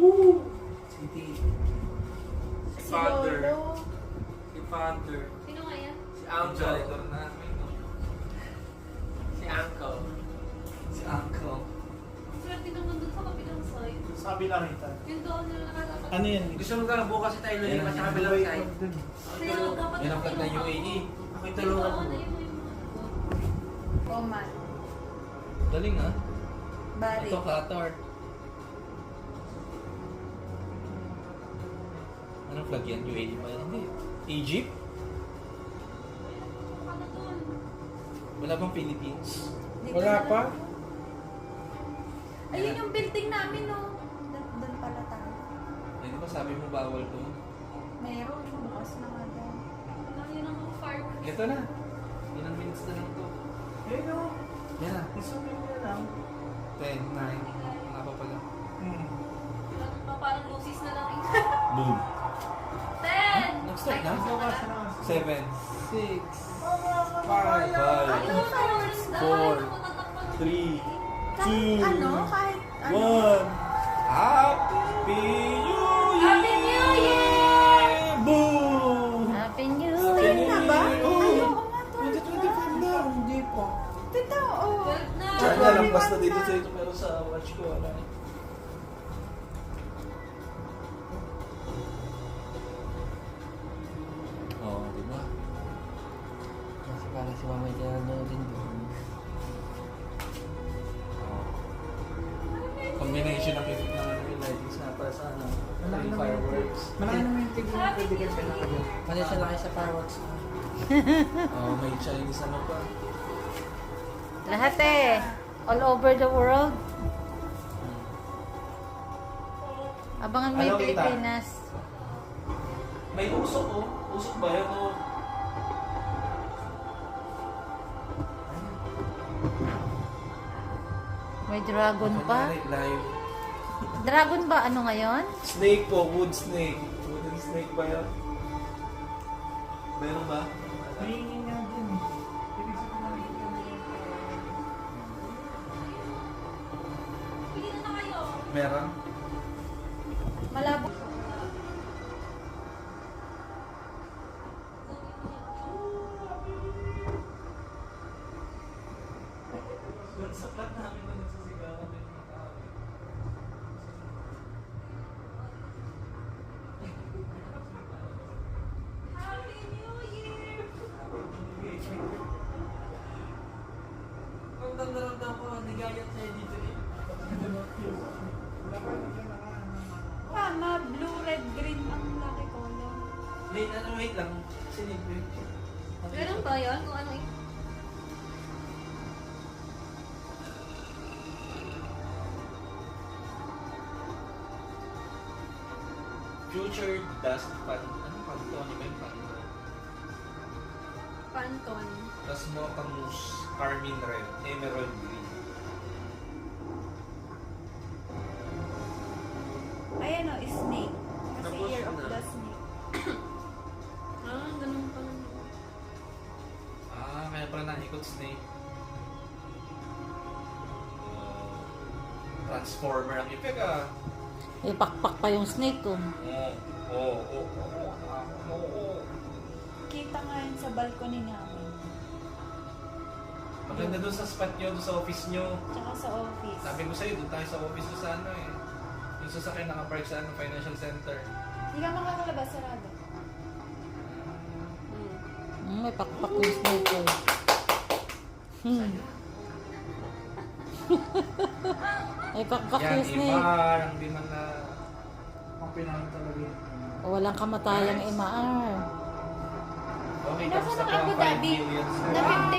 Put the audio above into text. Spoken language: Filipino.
Woo! City. Si Si Father. Lolo. Si Father. Sino nga yan? Si Ang Uncle. janitor namin. Si Uncle. Si Uncle. Swerte naman dun sa kabilang side. Sabi lang ito. Yung doon nila nakatapat. Ano yan? Gusto mo ka bukas tayo Yan lumipat ang sa kabilang Wait, side. dun. Kaya dapat Yan ang flag ng UAE. Ako'y tulungan mo. Oman. Galing ah. Bari. Ito Qatar. Anong flag yan? UAE ba? Hindi. Egypt? Ano doon? Wala bang Philippines? Dito Wala na pa? lang. Ayun yung building namin, no? Doon pala tayo. Ay, di ba sabi mo bawal to? Mayroon. Bukas na nga daw. Wala, yun ang mga fireworks. Ito na. Ilang minutes na lang to. Eh, no. Yan na. Isumin mo na lang. 10, 9. Wala pa pala. Parang lucis na lang eh. Boom. 10! Nag-start na? Bukas na. 7, 6, 5, Ayun, fireworks na. 4, 3, 2, Kahit 1. Happy New Year! Happy New Year! Boom! Happy New Happy Year! New na ba? Year! Ayaw ko nga to. 2025 na. Hindi pa. Totoo. Sana lampas na dito sa ito pero sa watch ko wala eh. Oo, di ba? Kasi para si Mama ito na din doon. Oo. Combination ng lighting na para sa ano, yung fireworks. Malaki naman yung tigil na pwede ka siya na. Kasi siya laki sa fireworks. Oo, may Chinese ano pa. Lahat eh. All over the world. Abangan mo yung Ano kita? Pilipinas. May usok oh. Usok ba yan oh? May dragon pa. Live. Dragon ba ano ngayon? Snake po, wood snake. Wooden snake ba yan? Meron ba? Mahingin nga din eh. Ibig sabihin na Pili na kayo. Meron? Malabo. Sa plat namin na nagsisigawan din mga tao. Happy New Year! Ang damdaramdam ko, nagayat sa'yo dito eh. Tama, blue, red, green ang lucky color. Wait lang. Sinibig. Ganun ba yun? Kung ano eh? Future dust pan. Ano Pantone ba yung Pantone? Pantone. Tapos Motamus Carmine Red. Emerald Green. Ayan o, snake. Kasi Tapos year of na. the snake. Ganun pa lang. Kaya pala naikot snake. Transformer ang effect ah. Ipakpak pa yung snake ko. Oo. Kita nga yun sa balcony namin. Maganda doon sa spot nyo, doon sa office nyo. Tsaka sa office. Sabi ko sa'yo, doon tayo sa office doon sa ano eh. Yung sasakyan nakapark sa ano, financial center. Hindi ka makakalabas, sarado. May pakpak yung snake ko. May pakpak Yan, yung snake. iba, hindi man na... ang pinahin talaga yun. Walang kamatayang imaar. Okay, Nasa tapos na ng po ang Abu 5 Dhabi? million. Na 50